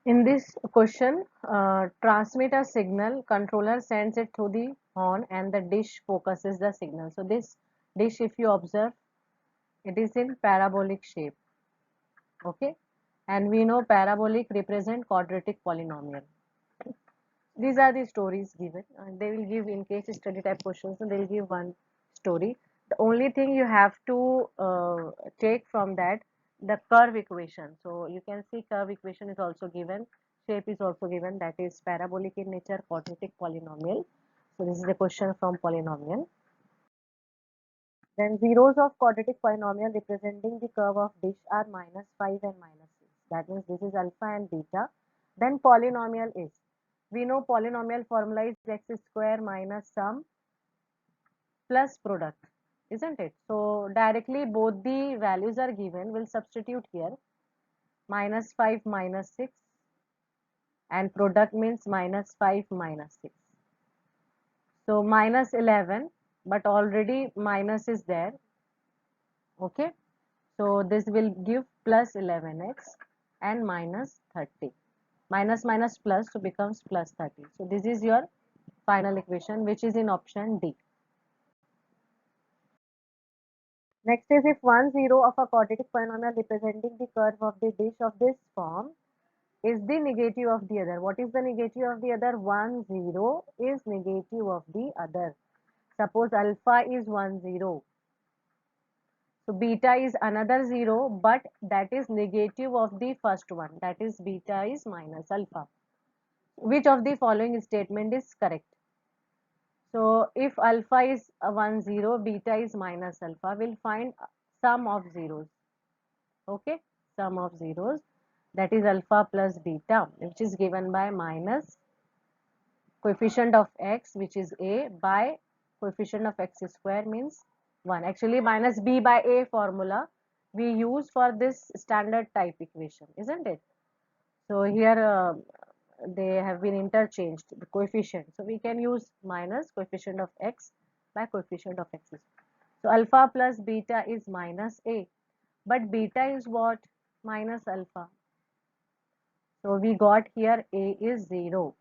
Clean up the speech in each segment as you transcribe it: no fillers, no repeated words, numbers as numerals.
In this question, transmit a signal, controller sends it through the horn and the dish focuses the signal. So this dish, if you observe, it is in parabolic shape, okay? And we know parabolic represent quadratic polynomial. These are the stories given. They will give in case study type questions, so they will give one story. The only thing you have to take from that, the curve equation. So you can see curve equation is also given, shape is also given, that is parabolic in nature, quadratic polynomial. So this is the question from polynomial. Then zeros of quadratic polynomial representing the curve of dish are -5 and -6. That means this is alpha and beta. Then polynomial is, we know polynomial formula is x square minus sum plus product, isn't it? So directly both the values are given. We'll substitute here, -5 -6, and product means -5 -6. So -11, but already minus is there. Okay. So this will give plus 11x and minus 30. Minus minus plus, so becomes plus 30. So this is your final equation, which is in option D. Next is, if one zero of a quadratic polynomial representing the curve of the dish of this form is the negative of the other. What is the negative of the other? 1 0 is negative of the other. Suppose alpha is 1 0. So beta is another 0, but that is negative of the first one. That is beta is minus alpha. Which of the following statement is correct? So if alpha is 1 0, beta is minus alpha, we'll find sum of zeros. Okay, sum of zeros, that is alpha plus beta, which is given by minus coefficient of x, which is a, by coefficient of x square means 1. Actually minus b by a formula we use for this standard type equation, isn't it? So here they have been interchanged, the coefficient. So we can use minus coefficient of x by coefficient of x. So alpha plus beta is minus a, but beta is what? Minus alpha. So we got here a is 0.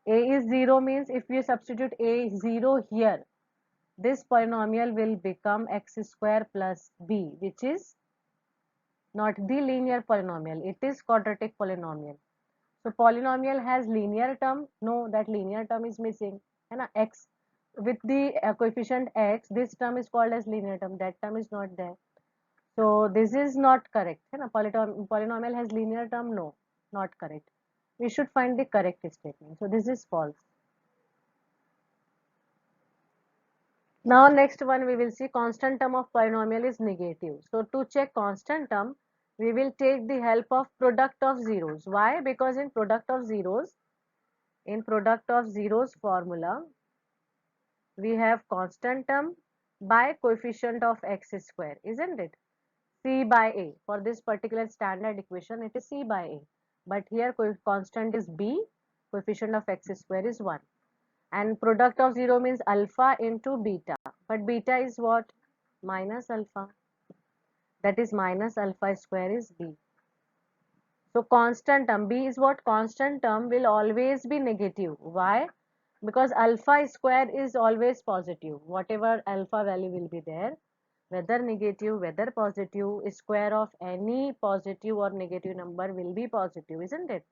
A is 0 means if you substitute a 0 here, this polynomial will become x square plus b, which is not the linear polynomial, it is quadratic polynomial. So polynomial has linear term? No, that linear term is missing. And x with the coefficient x, this term is called as linear term, that term is not there. So this is not correct. Polynomial has linear term? No, not correct. We should find the correct statement. So this is false. Now next one we will see, constant term of polynomial is negative. So to check constant term, we will take the help of product of zeros. Why? Because in product of zeros formula, we have constant term by coefficient of x square, isn't it? C by a. For this particular standard equation, it is c by a. But here constant is b, coefficient of x square is 1. And product of 0 means alpha into beta. But beta is what? Minus alpha. That is minus alpha square is b. So constant term, b is what? Constant term will always be negative. Why? Because alpha square is always positive. Whatever alpha value will be there, whether negative, whether positive, square of any positive or negative number will be positive, isn't it?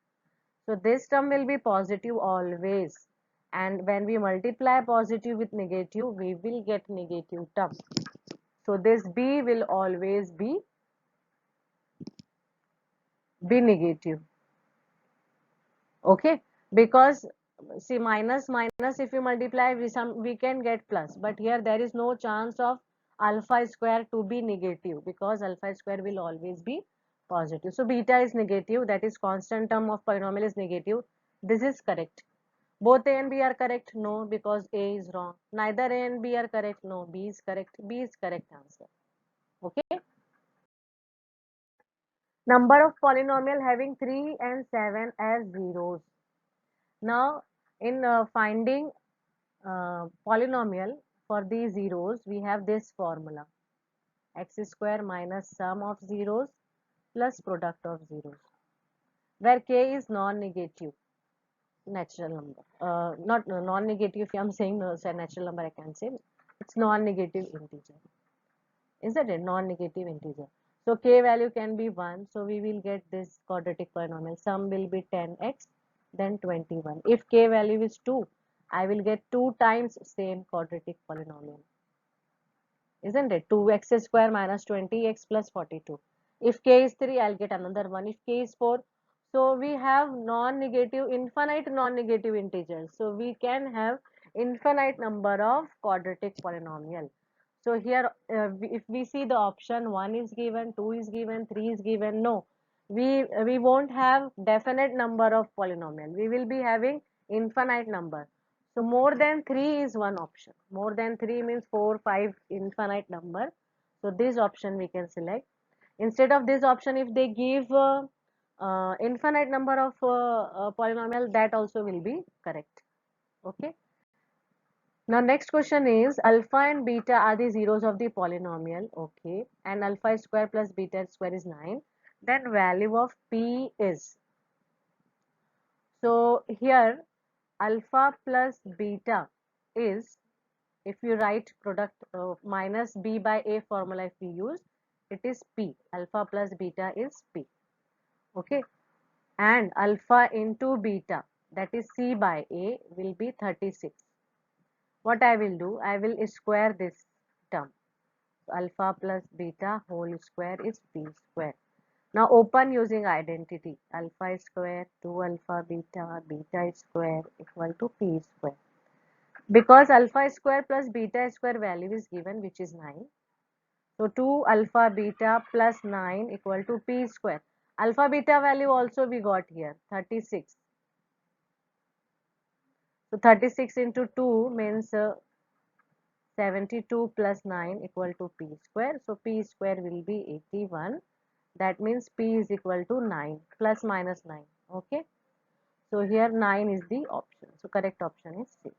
So this term will be positive always. And when we multiply positive with negative, we will get negative term. So this b will always be negative. Okay, because see, minus minus, if you multiply we can get plus, but here there is no chance of alpha square to be negative, because alpha square will always be positive. So beta is negative, that is constant term of polynomial is negative. This is correct. Both a and b are correct? No, because a is wrong. Neither a and b are correct? No, b is correct. B is correct answer. Okay. Number of polynomial having 3 and 7 as zeros. Now in finding polynomial for these zeros, we have this formula, x square minus sum of zeros plus product of zeros. where k is non-negative natural number. Not non-negative, if I'm saying no, so natural number, I can say it's non-negative integer. Isn't it? Non-negative integer. So k value can be 1. So we will get this quadratic polynomial. Sum will be 10x, then 21. If k value is 2, I will get 2 times same quadratic polynomial. Isn't it? 2x square minus 20x plus 42. If k is 3, I'll get another one. If k is 4, so we have non-negative, infinite non-negative integers. So we can have infinite number of quadratic polynomial. So here, if we see the option 1 is given, 2 is given, 3 is given, no. We won't have definite number of polynomial. We will be having infinite number. So more than 3 is one option. More than 3 means 4, 5 infinite number. So this option we can select. Instead of this option, if they give infinite number of polynomial, that also will be correct. Okay. Now next question is alpha and beta are the zeros of the polynomial. Okay. And alpha square plus beta square is 9. Then value of p is. So here alpha plus beta is, if you write product minus b by a formula, if we use, it is p. Alpha plus beta is p. Okay. And alpha into beta, that is c by a, will be 36. What I will do, I will square this term. Alpha plus beta whole square is p square. Now open using identity. Alpha square 2 alpha beta, beta square equal to p square. Because alpha square plus beta square value is given, which is 9. So 2 alpha beta plus 9 equal to p square. Alpha beta value also we got here, 36. So 36 into 2 means 72 plus 9 equal to p square. So p square will be 81. That means p is equal to 9 plus minus 9. Okay. So here 9 is the option. So correct option is C.